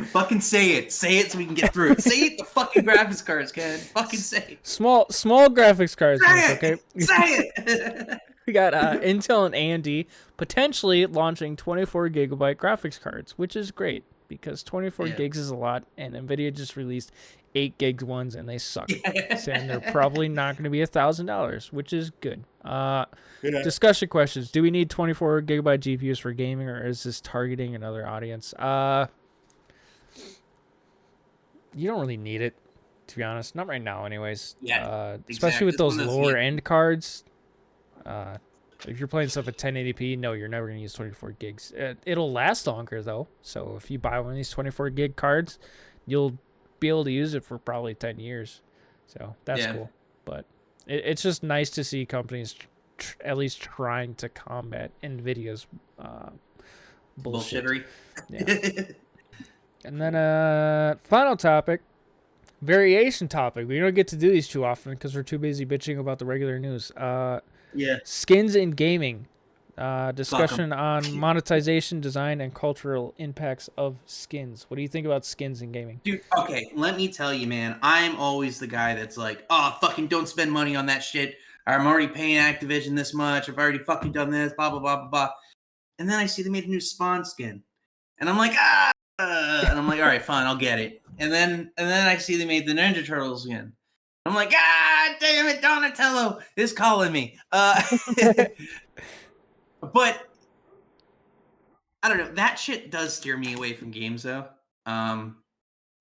Fucking say it. Say it so we can get through it. Say it, the fucking graphics cards, Ken. Fucking say it. Small graphics cards news, okay? Say it. We got Intel and AMD potentially launching 24 gigabyte graphics cards, which is great. Because 24 gigs is a lot, and NVIDIA just released 8 gigs ones, and they suck. And they're probably not going to be $1,000, which is good. Discussion questions. Do we need 24 gigabyte GPUs for gaming, or is this targeting another audience? You don't really need it, to be honest. Not right now, anyways. Yeah, especially with those lower-end cards. If you're playing stuff at 1080p, no, you're never going to use 24 gigs. It'll last longer, though. So if you buy one of these 24 gig cards, you'll be able to use it for probably 10 years. So that's cool. But it's just nice to see companies at least trying to combat NVIDIA's bullshit. Bullshittery. Yeah. And then final topic, variation topic. We don't get to do these too often because we're too busy bitching about the regular news. Skins in gaming. Discussion on monetization, design, and cultural impacts of skins. What do you think about skins in gaming? Dude, okay, let me tell you, man. I'm always the guy that's like, oh, fucking don't spend money on that shit. I'm already paying Activision this much. I've already fucking done this, blah, blah, blah, blah, blah. And then I see they made a new Spawn skin. And I'm like, and I'm like, all right, fine, I'll get it. And then I see they made the Ninja Turtles skin. I'm like, damn it, Donatello is calling me. But I don't know. That shit does steer me away from games, though,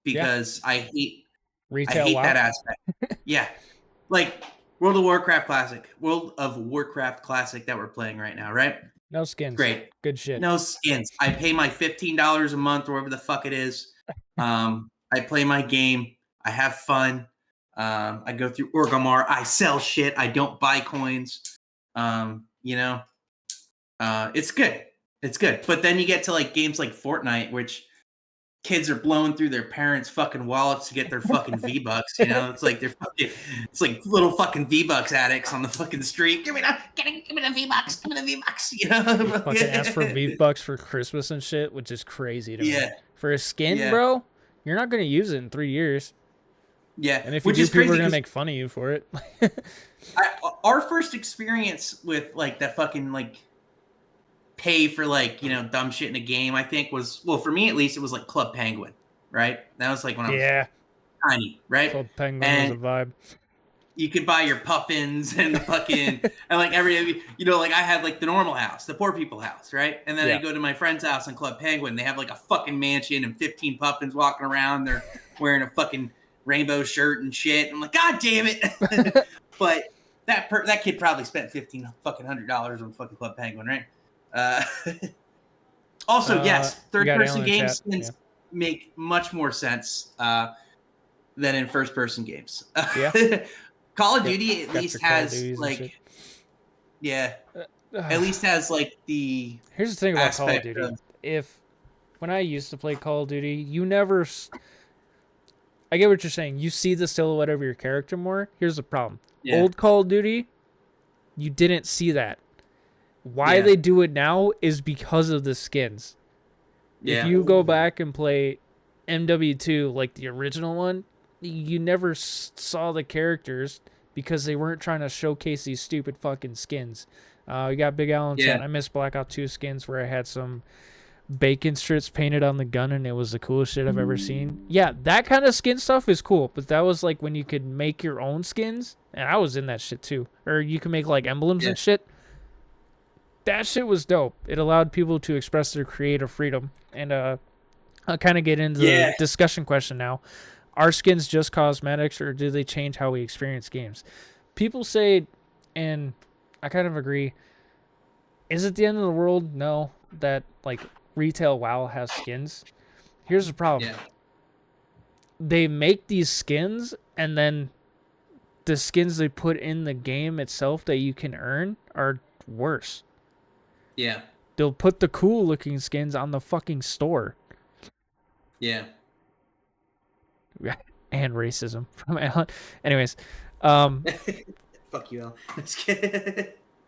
because I hate that aspect. Yeah, like World of Warcraft Classic that we're playing right now, right? No skins. Great, good shit. No skins. I pay my $15 a month, or whatever the fuck it is. I play my game. I have fun. I go through Orgrimmar. I sell shit. I don't buy coins. It's good. It's good. But then you get to like games like Fortnite, which kids are blowing through their parents' fucking wallets to get their fucking V-Bucks. It's like it's like little fucking V-Bucks addicts on the fucking street. Give me the V-Bucks. Give me the V-Bucks. Fucking ask for V-Bucks for Christmas and shit, which is crazy to me. For a skin, bro, you're not gonna use it in 3 years. Yeah, and if you do, people are gonna make fun of you for it. Our first experience with like that fucking like pay for like dumb shit in a game, I think was, well, for me at least, it was like Club Penguin, right? That was like when I was tiny, right? Club Penguin was a vibe. You could buy your puffins and the fucking and like like I had like the normal house, the poor people house, right? And then I go to my friend's house in Club Penguin. They have like a fucking mansion and 15 puffins walking around. They're wearing a fucking rainbow shirt and shit. I'm like, God damn it! But that kid probably spent $1,500 on fucking Club Penguin, right? Also, yes, third-person game skins make much more sense than in first-person games. Call of Duty at least has like, at least has like the. Here's the thing about Call of Duty. When I used to play Call of Duty, you never. I get what you're saying. You see the silhouette of your character more. Here's the problem. Old Call of Duty, you didn't see that. Why they do it now is because of the skins. If you go back and play MW2, like the original one, you never saw the characters because they weren't trying to showcase these stupid fucking skins. We got Big Al in chat. I miss Black Ops 2 skins where I had some bacon strips painted on the gun and it was the coolest shit I've ever seen. Yeah, that kind of skin stuff is cool, but that was like when you could make your own skins, and I was in that shit too. Or you can make like emblems and shit. That shit was dope. It allowed people to express their creative freedom. And I'll kind of get into the discussion question now. Are skins just cosmetics, or do they change how we experience games? People say, and I kind of agree, is it the end of the world? No, that like retail WoW has skins. Here's the problem. They make these skins, and then the skins they put in the game itself that you can earn are worse. Yeah. They'll put the cool looking skins on the fucking store. Yeah. And racism from Alan. Anyways. Fuck you, Alan.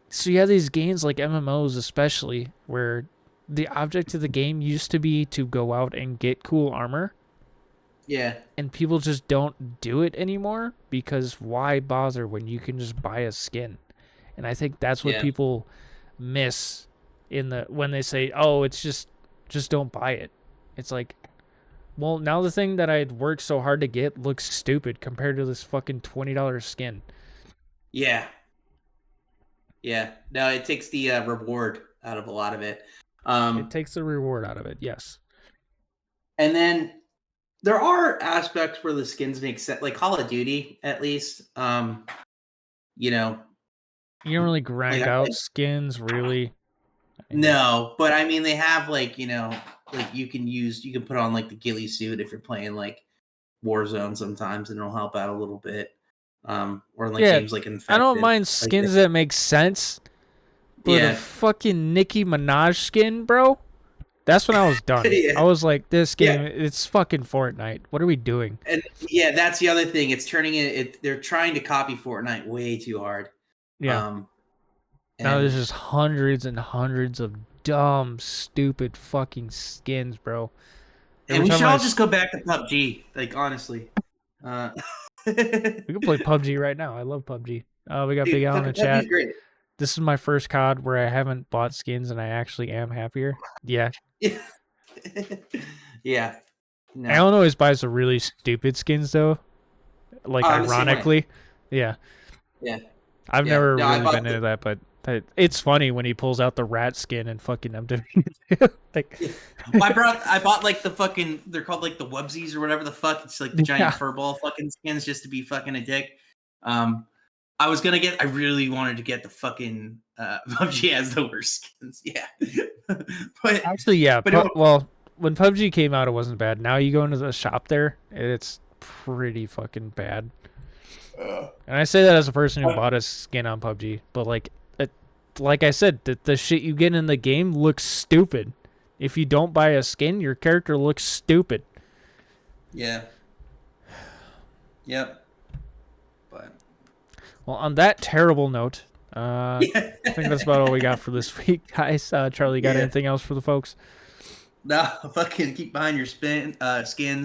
So you have these games like MMOs especially, where the object of the game used to be to go out and get cool armor. Yeah. And people just don't do it anymore because why bother when you can just buy a skin? And I think that's what people miss when they say, oh, it's just don't buy it. It's like, well, now the thing that I'd worked so hard to get looks stupid compared to this fucking $20 skin. Yeah. Yeah. No, it takes the reward out of a lot of it. It takes the reward out of it, yes. And then there are aspects where the skins make sense, like Call of Duty, at least. You don't really grind out skins, really. No, but I mean, they have like you can put on like the ghillie suit if you're playing like Warzone sometimes, and it'll help out a little bit. or like games like Infected. I don't mind skins that make sense, but a fucking Nicki Minaj skin, bro. That's when I was done. I was like, this game, it's fucking Fortnite. What are we doing? And that's the other thing. It's turning it. They're trying to copy Fortnite way too hard. Yeah. Now there's just hundreds and hundreds of dumb, stupid fucking skins, bro. And we should all just go back to PUBG. Like, honestly. We can play PUBG right now. I love PUBG. We got Big Al in the chat. Great. This is my first COD where I haven't bought skins and I actually am happier. Yeah. Yeah. No. Alan always buys the really stupid skins though. Like ironically. Yeah. Yeah. I've never really been into that, but it's funny when he pulls out the rat skin and fucking like I bought like the fucking, they're called like the wubsies or whatever the fuck. It's like the giant furball fucking skins just to be fucking a dick. I really wanted to get the fucking PUBG has the worst skins. Yeah. But actually, yeah. When PUBG came out, it wasn't bad. Now you go into the shop there, it's pretty fucking bad. And I say that as a person who bought a skin on PUBG, but like I said, the shit you get in the game looks stupid. If you don't buy a skin, your character looks stupid. Yeah. Yep. Well, on that terrible note, I think that's about all we got for this week, guys. Charlie, got anything else for the folks? No, fucking keep buying your skins.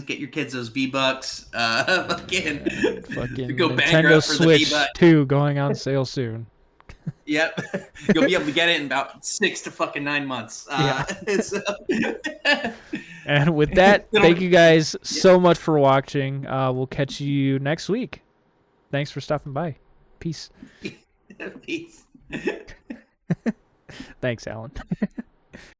Get your kids those V-Bucks. Fucking go Nintendo Switch 2 going on sale soon. Yep, you'll be able to get it in about 6 to fucking 9 months. And with that, thank you guys so much for watching. We'll catch you next week. Thanks for stopping by. Peace. Peace. Thanks, Alan.